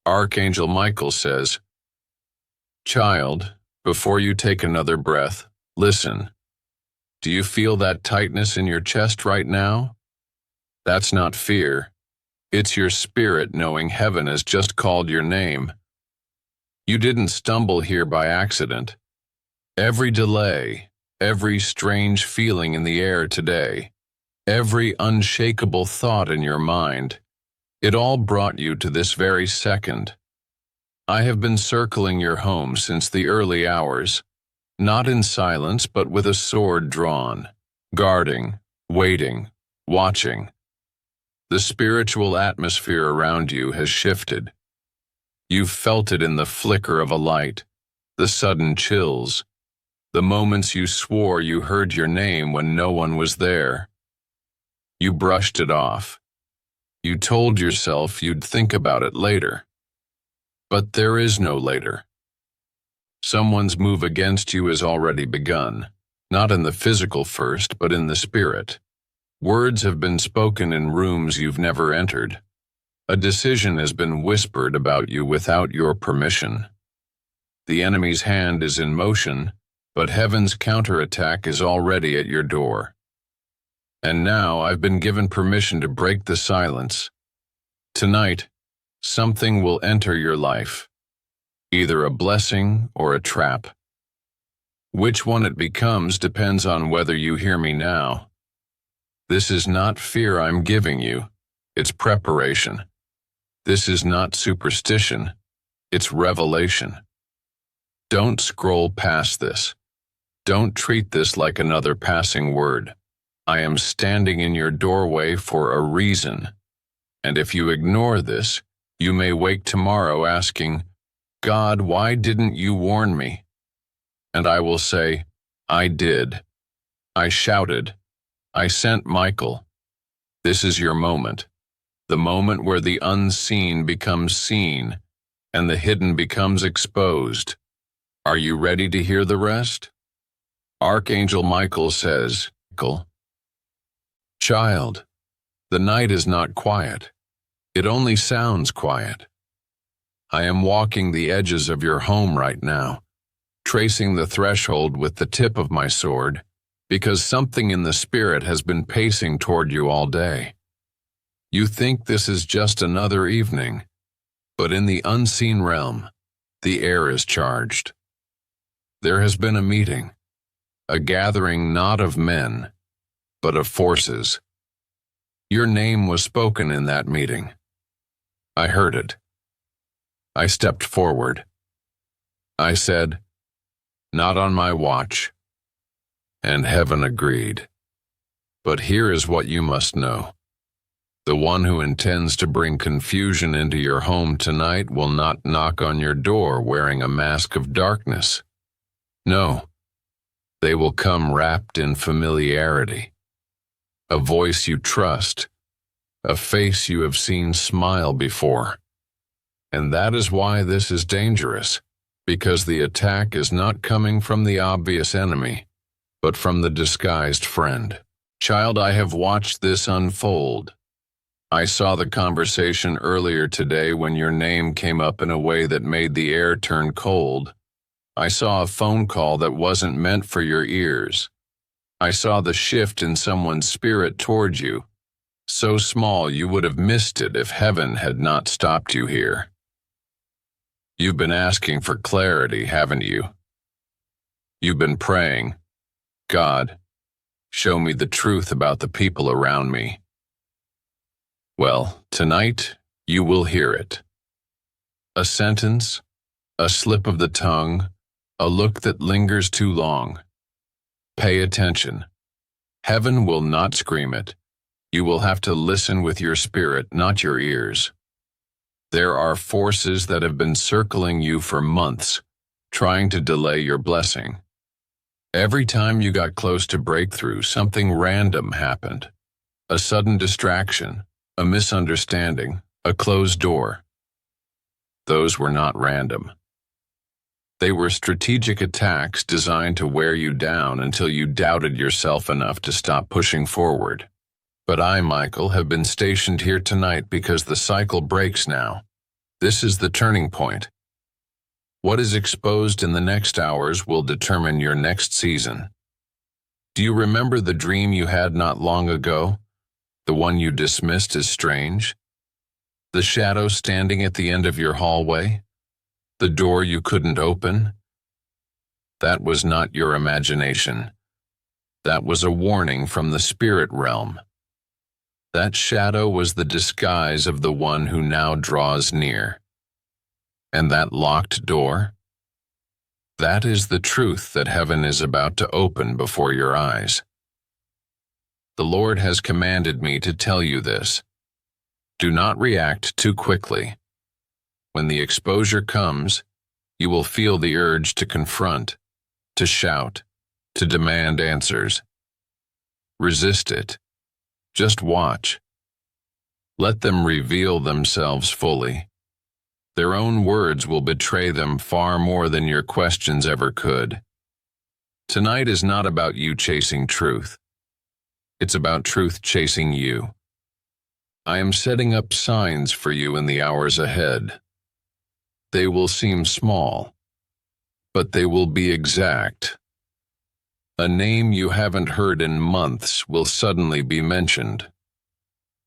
Archangel Michael says, "Child, before you take another breath, listen. Do you feel that tightness in your chest right now? That's not fear. It's your spirit knowing heaven has just called your name. You didn't stumble here by accident. Every delay, every strange feeling in the air today, every unshakable thought in your mind, it all brought you to this very second. I have been circling your home since the early hours, not in silence but with a sword drawn, guarding, waiting, watching. The spiritual atmosphere around you has shifted. You've felt it in the flicker of a light, the sudden chills, the moments you swore you heard your name when no one was there. You brushed it off. You told yourself you'd think about it later. But there is no later. Someone's move against you has already begun, not in the physical first, but in the spirit. Words have been spoken in rooms you've never entered. A decision has been whispered about you without your permission. The enemy's hand is in motion, but heaven's counterattack is already at your door. And now I've been given permission to break the silence. Tonight, something will enter your life, either a blessing or a trap. Which one it becomes depends on whether you hear me now. This is not fear I'm giving you, it's preparation. This is not superstition, it's revelation. Don't scroll past this. Don't treat this like another passing word. I am standing in your doorway for a reason. And if you ignore this, you may wake tomorrow asking, "God, why didn't you warn me?" And I will say, "I did. I shouted. I sent Michael." This is your moment. The moment where the unseen becomes seen and the hidden becomes exposed. Are you ready to hear the rest? Archangel Michael says, "Child, the night is not quiet. It only sounds quiet. I am walking the edges of your home right now, tracing the threshold with the tip of my sword, because something in the spirit has been pacing toward you all day. You think this is just another evening, but in the unseen realm, the air is charged. There has been a meeting, a gathering not of men, but of forces. Your name was spoken in that meeting. I heard it. I stepped forward. I said, 'Not on my watch.' And heaven agreed. But here is what you must know. The one who intends to bring confusion into your home tonight will not knock on your door wearing a mask of darkness. No, they will come wrapped in familiarity. A voice you trust, a face you have seen smile before. And that is why this is dangerous, because the attack is not coming from the obvious enemy, but from the disguised friend. Child, I have watched this unfold. I saw the conversation earlier today when your name came up in a way that made the air turn cold. I saw a phone call that wasn't meant for your ears. I saw the shift in someone's spirit towards you, so small you would have missed it if heaven had not stopped you here. You've been asking for clarity, haven't you? You've been praying, "God, show me the truth about the people around me." Well, tonight you will hear it. A sentence, a slip of the tongue, a look that lingers too long. Pay attention. Heaven will not scream it. You will have to listen with your spirit, not your ears. There are forces that have been circling you for months, trying to delay your blessing. Every time you got close to breakthrough, something random happened. A sudden distraction, a misunderstanding, a closed door. Those were not random. They were strategic attacks designed to wear you down until you doubted yourself enough to stop pushing forward. But I, Michael, have been stationed here tonight because the cycle breaks now. This is the turning point. What is exposed in the next hours will determine your next season. Do you remember the dream you had not long ago? The one you dismissed as strange? The shadow standing at the end of your hallway? The door you couldn't open? That was not your imagination. That was a warning from the spirit realm. That shadow was the disguise of the one who now draws near. And that locked door? That is the truth that heaven is about to open before your eyes. The Lord has commanded me to tell you this. Do not react too quickly. When the exposure comes, you will feel the urge to confront, to shout, to demand answers. Resist it. Just watch. Let them reveal themselves fully. Their own words will betray them far more than your questions ever could. Tonight is not about you chasing truth. It's about truth chasing you. I am setting up signs for you in the hours ahead. They will seem small, but they will be exact. A name you haven't heard in months will suddenly be mentioned.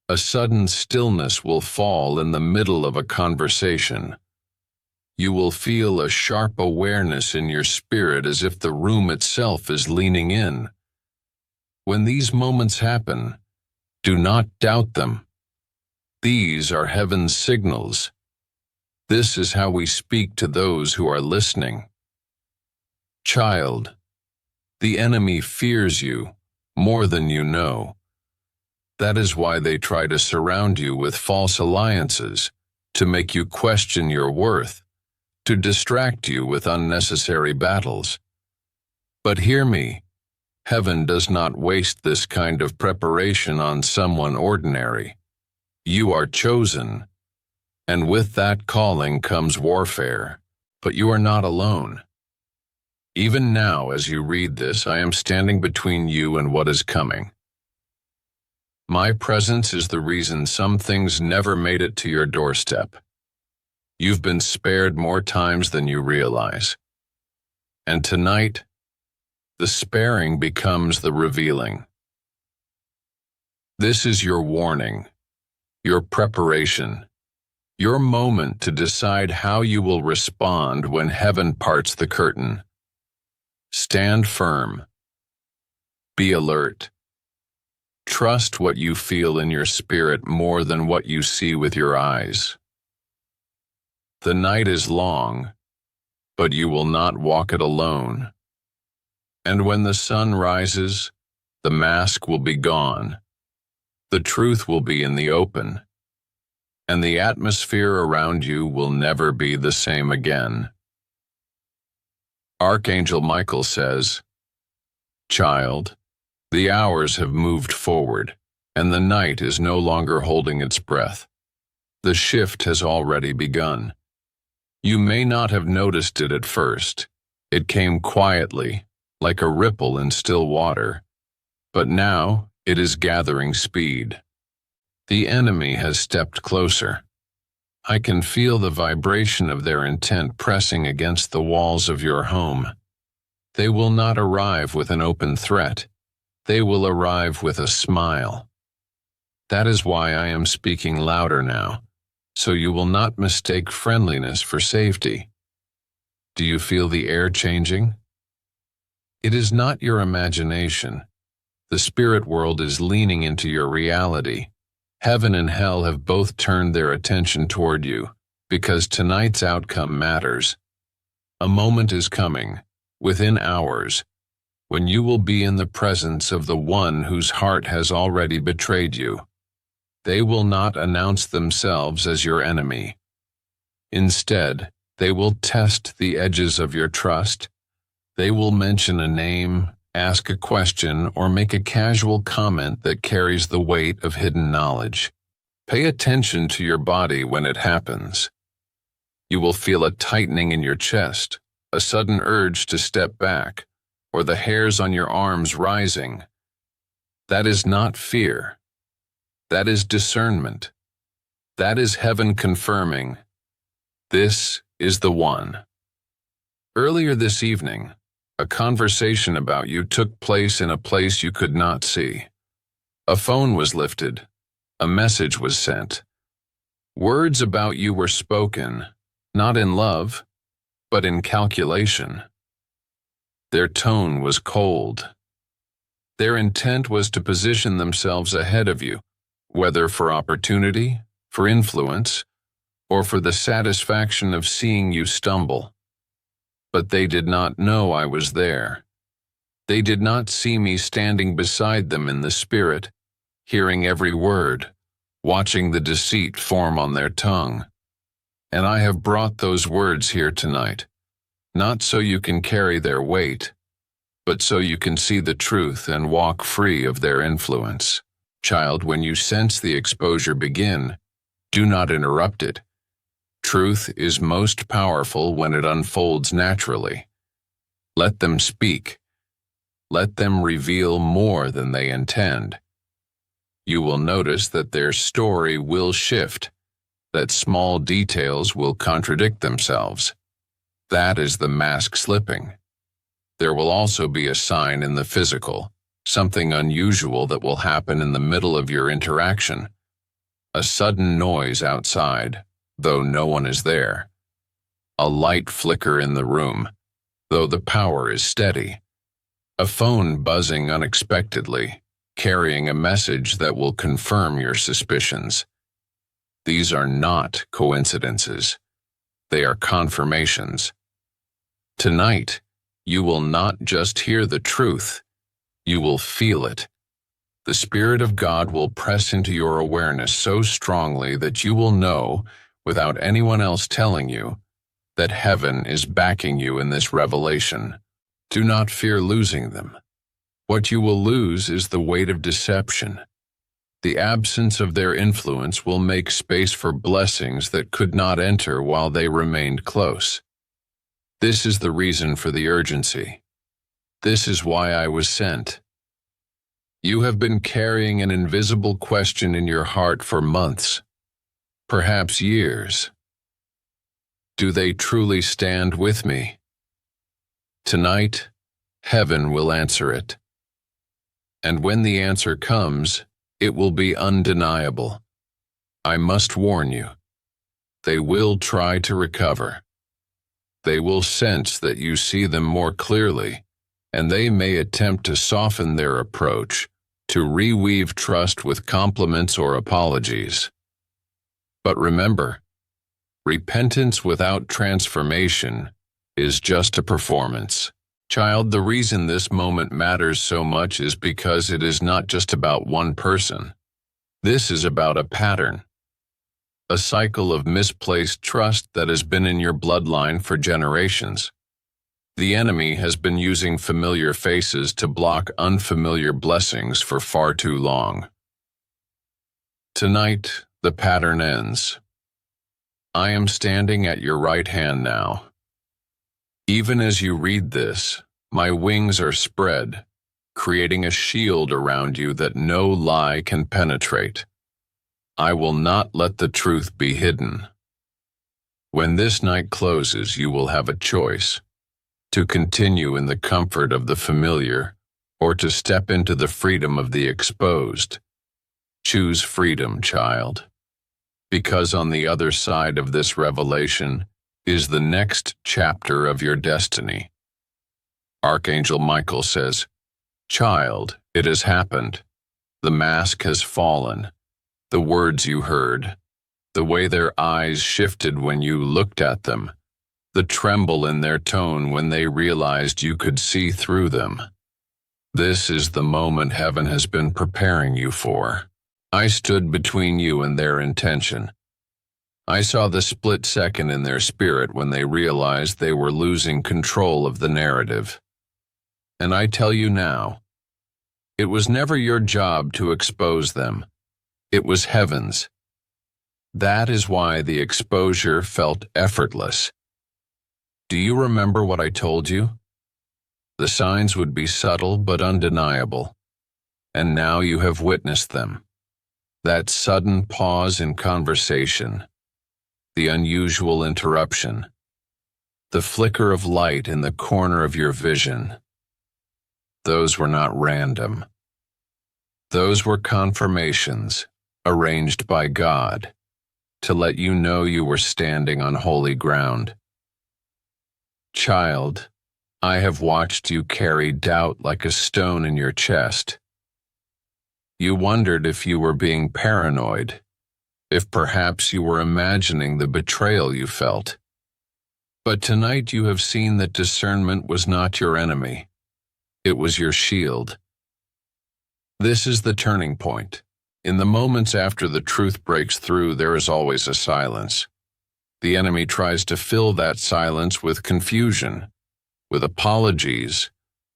A sudden stillness will fall in the middle of a conversation. You will feel a sharp awareness in your spirit as if the room itself is leaning in. When these moments happen, do not doubt them. These are heaven's signals. This is how we speak to those who are listening. Child, the enemy fears you more than you know. That is why they try to surround you with false alliances, to make you question your worth, to distract you with unnecessary battles. But hear me, heaven does not waste this kind of preparation on someone ordinary. You are chosen, and with that calling comes warfare, but you are not alone. Even now, as you read this, I am standing between you and what is coming. My presence is the reason some things never made it to your doorstep. You've been spared more times than you realize. And tonight, the sparing becomes the revealing. This is your warning, your preparation, your moment to decide how you will respond when heaven parts the curtain. Stand firm. Be alert. Trust what you feel in your spirit more than what you see with your eyes. The night is long, but you will not walk it alone. And when the sun rises, the mask will be gone. The truth will be in the open, and the atmosphere around you will never be the same again. Archangel Michael says, "Child, the hours have moved forward, and the night is no longer holding its breath. The shift has already begun. You may not have noticed it at first. It came quietly, like a ripple in still water. But now it is gathering speed. The enemy has stepped closer. I can feel the vibration of their intent pressing against the walls of your home. They will not arrive with an open threat. They will arrive with a smile. That is why I am speaking louder now, so you will not mistake friendliness for safety. Do you feel the air changing? It is not your imagination. The spirit world is leaning into your reality. Heaven and hell have both turned their attention toward you, because tonight's outcome matters. A moment is coming, within hours, when you will be in the presence of the one whose heart has already betrayed you. They will not announce themselves as your enemy. Instead, they will test the edges of your trust. They will mention a name, ask a question, or make a casual comment that carries the weight of hidden knowledge. Pay attention to your body when it happens. You will feel a tightening in your chest, a sudden urge to step back, or the hairs on your arms rising. That is not fear. That is discernment. That is heaven confirming, This is the one. Earlier this evening, a conversation about you took place in a place you could not see. A phone was lifted. A message was sent. Words about you were spoken, not in love, but in calculation. Their tone was cold. Their intent was to position themselves ahead of you, whether for opportunity, for influence, or for the satisfaction of seeing you stumble. But they did not know I was there. They did not see me standing beside them in the spirit, hearing every word, watching the deceit form on their tongue. And I have brought those words here tonight, not so you can carry their weight, but so you can see the truth and walk free of their influence. Child, when you sense the exposure begin, do not interrupt it. Truth is most powerful when it unfolds naturally. Let them speak. Let them reveal more than they intend. You will notice that their story will shift, that small details will contradict themselves. That is the mask slipping. There will also be a sign in the physical, something unusual that will happen in the middle of your interaction. A sudden noise outside, though no one is there. A light flicker in the room, though the power is steady. A phone buzzing unexpectedly, carrying a message that will confirm your suspicions. These are not coincidences. They are confirmations. Tonight, you will not just hear the truth, you will feel it. The Spirit of God will press into your awareness so strongly that you will know, without anyone else telling you, that heaven is backing you in this revelation. Do not fear losing them. What you will lose is the weight of deception. The absence of their influence will make space for blessings that could not enter while they remained close. This is the reason for the urgency. This is why I was sent. You have been carrying an invisible question in your heart for months, perhaps years. Do they truly stand with me? Tonight, heaven will answer it. And when the answer comes, it will be undeniable. I must warn you, they will try to recover. They will sense that you see them more clearly, and they may attempt to soften their approach, to reweave trust with compliments or apologies. But remember, repentance without transformation is just a performance. Child, the reason this moment matters so much is because it is not just about one person. This is about a pattern. A cycle of misplaced trust that has been in your bloodline for generations. The enemy has been using familiar faces to block unfamiliar blessings for far too long. Tonight, the pattern ends. I am standing at your right hand now. Even as you read this, my wings are spread, creating a shield around you that no lie can penetrate. I will not let the truth be hidden. When this night closes, you will have a choice: to continue in the comfort of the familiar, or to step into the freedom of the exposed. Choose freedom, child, because on the other side of this revelation is the next chapter of your destiny. Archangel Michael says, "Child, it has happened. The mask has fallen. The words you heard, the way their eyes shifted when you looked at them, the tremble in their tone when they realized you could see through them. This is the moment heaven has been preparing you for. I stood between you and their intention. I saw the split second in their spirit when they realized they were losing control of the narrative. And I tell you now, it was never your job to expose them. It was heaven's. That is why the exposure felt effortless. Do you remember what I told you? The signs would be subtle but undeniable. And now you have witnessed them. That sudden pause in conversation. the unusual interruption, the flicker of light in the corner of your vision. Those were not random. Those were confirmations arranged by God to let you know you were standing on holy ground. Child, I have watched you carry doubt like a stone in your chest. You wondered if you were being paranoid, if perhaps you were imagining the betrayal you felt. But tonight you have seen that discernment was not your enemy. It was your shield. This is the turning point. In the moments after the truth breaks through, there is always a silence. The enemy tries to fill that silence with confusion, with apologies,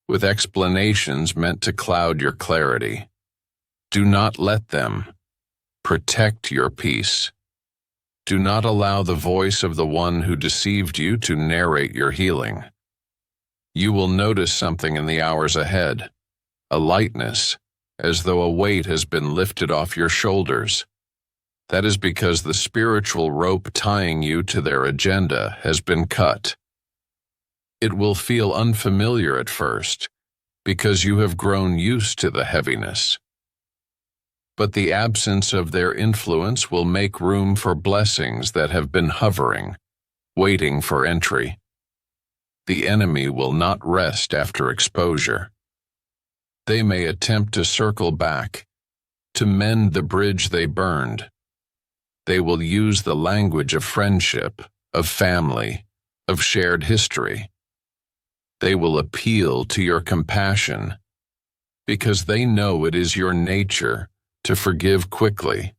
with explanations meant to cloud your clarity. Do not let them. Protect your peace. Do not allow the voice of the one who deceived you to narrate your healing. You will notice something in the hours ahead, a lightness, as though a weight has been lifted off your shoulders. That is because the spiritual rope tying you to their agenda has been cut. It will feel unfamiliar at first, because you have grown used to the heaviness. But the absence of their influence will make room for blessings that have been hovering, waiting for entry. The enemy will not rest after exposure. They may attempt to circle back, to mend the bridge they burned. They will use the language of friendship, of family, of shared history. They will appeal to your compassion, because they know it is your nature to forgive quickly.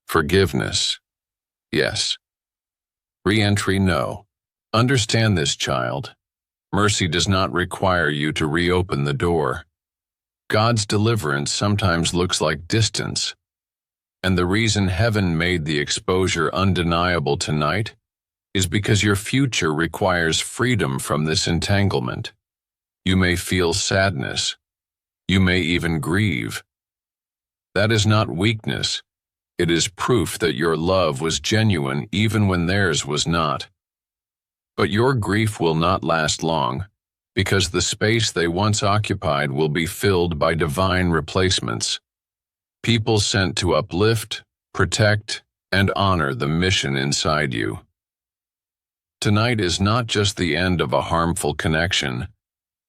Forgiveness, yes. Re-entry, no. Understand this, child. Mercy does not require you to reopen the door. God's deliverance sometimes looks like distance. And the reason heaven made the exposure undeniable tonight is because your future requires freedom from this entanglement. You may feel sadness. You may even grieve. That is not weakness. It is proof that your love was genuine even when theirs was not. But your grief will not last long, because the space they once occupied will be filled by divine replacements. People sent to uplift, protect, and honor the mission inside you. Tonight is not just the end of a harmful connection.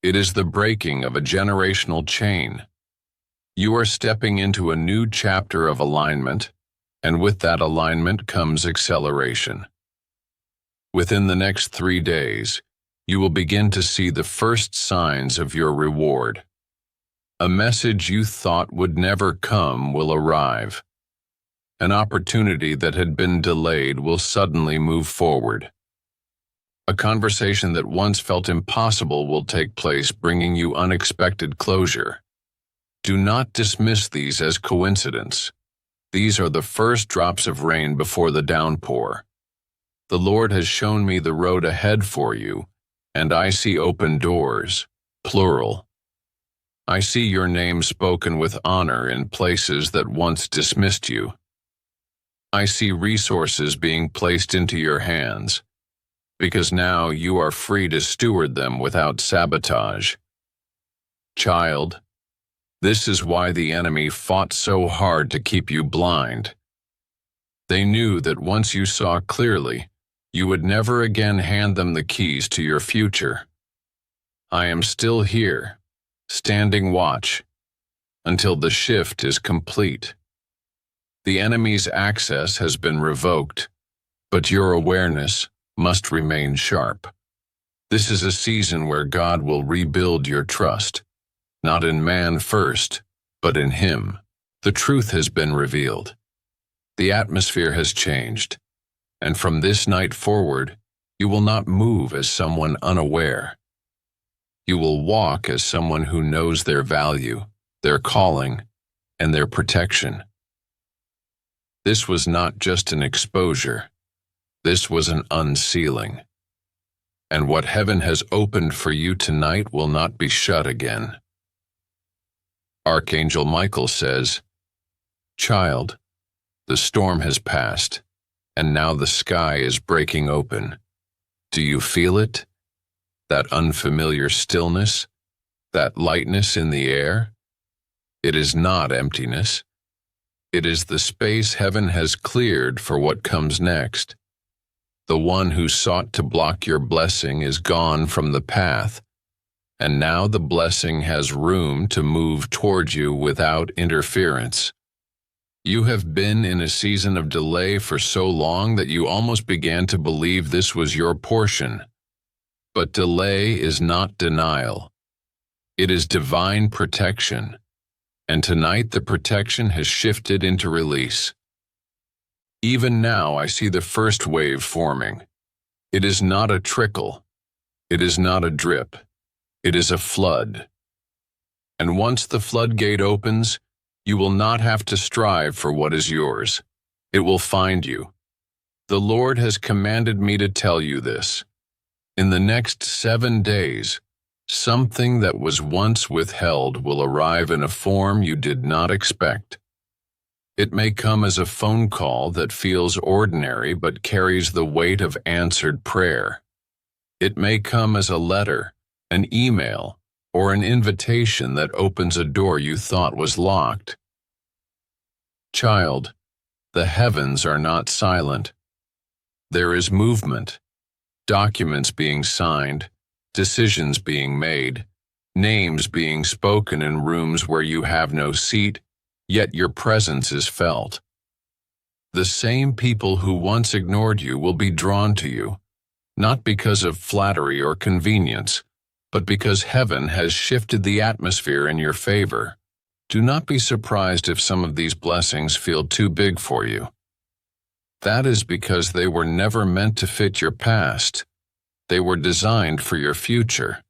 It is the breaking of a generational chain. You are stepping into a new chapter of alignment, and with that alignment comes acceleration. Within the next 3 days, you will begin to see the first signs of your reward. A message you thought would never come will arrive. An opportunity that had been delayed will suddenly move forward. A conversation that once felt impossible will take place, bringing you unexpected closure. Do not dismiss these as coincidence. These are the first drops of rain before the downpour. The Lord has shown me the road ahead for you, and I see open doors, plural. I see your name spoken with honor in places that once dismissed you. I see resources being placed into your hands, because now you are free to steward them without sabotage. Child, this is why the enemy fought so hard to keep you blind. They knew that once you saw clearly, you would never again hand them the keys to your future. I am still here, standing watch, until the shift is complete. The enemy's access has been revoked, but your awareness must remain sharp. This is a season where God will rebuild your trust, not in man first, but in Him. The truth has been revealed. The atmosphere has changed, and from this night forward, you will not move as someone unaware. You will walk as someone who knows their value, their calling, and their protection. This was not just an exposure. This was an unsealing. And what heaven has opened for you tonight will not be shut again. Archangel Michael says, "Child, the storm has passed, and now the sky is breaking open. Do you feel it? That unfamiliar stillness? That lightness in the air? It is not emptiness. It is the space heaven has cleared for what comes next. The one who sought to block your blessing is gone from the path, and now the blessing has room to move toward you without interference. You have been in a season of delay for so long that you almost began to believe this was your portion. But delay is not denial. It is divine protection, and tonight the protection has shifted into release. Even now I see the first wave forming. It is not a trickle. It is not a drip. It is a flood. And once the floodgate opens, you will not have to strive for what is yours. It will find you. The Lord has commanded me to tell you this. In the next 7 days, something that was once withheld will arrive in a form you did not expect. It may come as a phone call that feels ordinary but carries the weight of answered prayer. It may come as a letter, an email, or an invitation that opens a door you thought was locked. Child, the heavens are not silent. There is movement, documents being signed, decisions being made, names being spoken in rooms where you have no seat, yet your presence is felt. The same people who once ignored you will be drawn to you, not because of flattery or convenience, but because heaven has shifted the atmosphere in your favor. Do not be surprised if some of these blessings feel too big for you. That is because they were never meant to fit your past. They were designed for your future.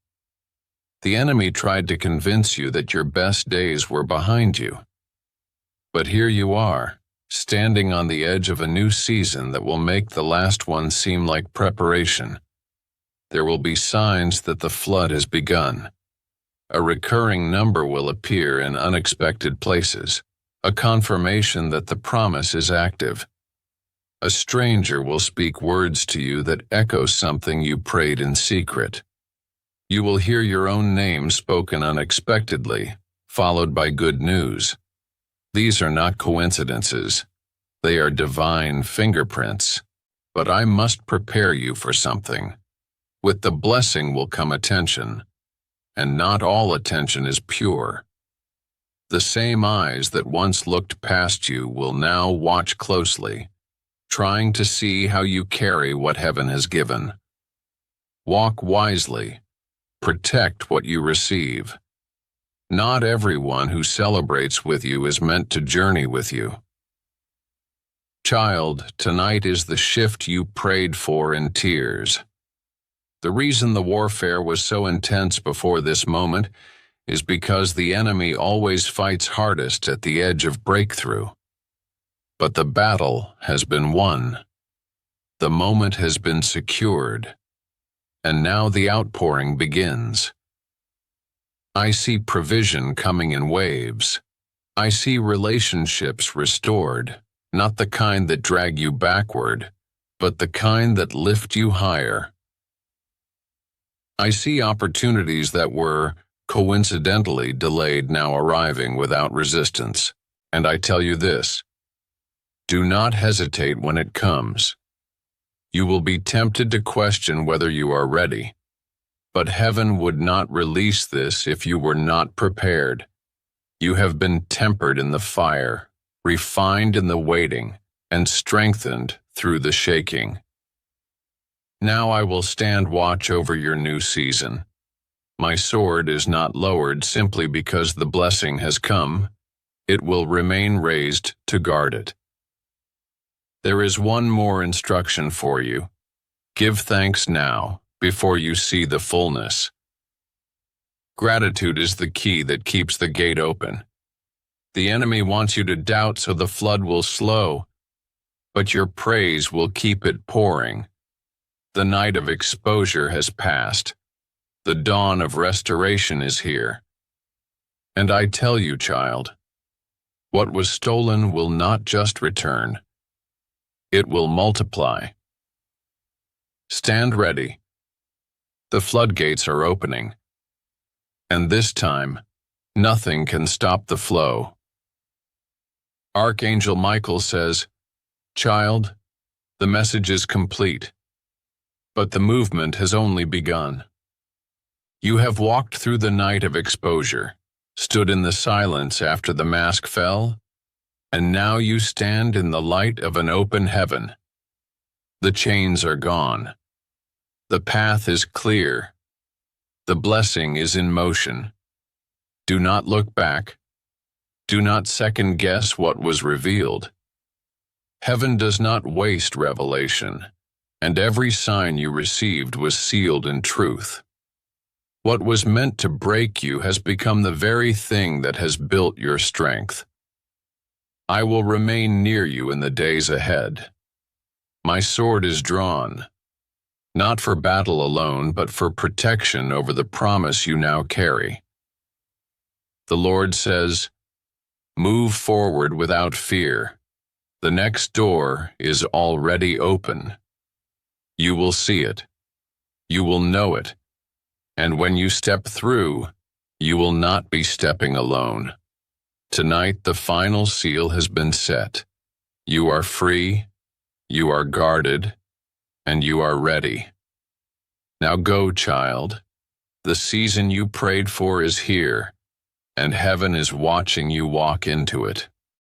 The enemy tried to convince you that your best days were behind you. But here you are, standing on the edge of a new season that will make the last one seem like preparation. There will be signs that the flood has begun. A recurring number will appear in unexpected places, a confirmation that the promise is active. A stranger will speak words to you that echo something you prayed in secret. You will hear your own name spoken unexpectedly, followed by good news. These are not coincidences. They are divine fingerprints. But I must prepare you for something. With the blessing will come attention, and not all attention is pure. The same eyes that once looked past you will now watch closely, trying to see how you carry what heaven has given. Walk wisely. Protect what you receive. Not everyone who celebrates with you is meant to journey with you. Child, tonight is the shift you prayed for in tears. The reason the warfare was so intense before this moment is because the enemy always fights hardest at the edge of breakthrough. But the battle has been won. The moment has been secured. And now the outpouring begins. I see provision coming in waves. I see relationships restored, not the kind that drag you backward, but the kind that lift you higher. I see opportunities that were coincidentally delayed now arriving without resistance. And I tell you this, do not hesitate when it comes. You will be tempted to question whether you are ready. But heaven would not release this if you were not prepared. You have been tempered in the fire, refined in the waiting, and strengthened through the shaking. Now I will stand watch over your new season. My sword is not lowered simply because the blessing has come. It will remain raised to guard it. There is one more instruction for you. Give thanks now, before you see the fullness. Gratitude is the key that keeps the gate open. The enemy wants you to doubt so the flood will slow, but your praise will keep it pouring. The night of exposure has passed. The dawn of restoration is here. And I tell you, child, what was stolen will not just return. It will multiply. Stand ready. The floodgates are opening. And this time, nothing can stop the flow. Archangel Michael says, "Child, the message is complete, but the movement has only begun. You have walked through the night of exposure, stood in the silence after the mask fell, and now you stand in the light of an open heaven. The chains are gone. The path is clear. The blessing is in motion. Do not look back. Do not second-guess what was revealed. Heaven does not waste revelation, and every sign you received was sealed in truth. What was meant to break you has become the very thing that has built your strength. I will remain near you in the days ahead. My sword is drawn, not for battle alone, but for protection over the promise you now carry. The Lord says, move forward without fear. The next door is already open. You will see it. You will know it. And when you step through, you will not be stepping alone. Tonight, the final seal has been set. You are free, you are guarded, and you are ready. Now go, child. The season you prayed for is here, and heaven is watching you walk into it.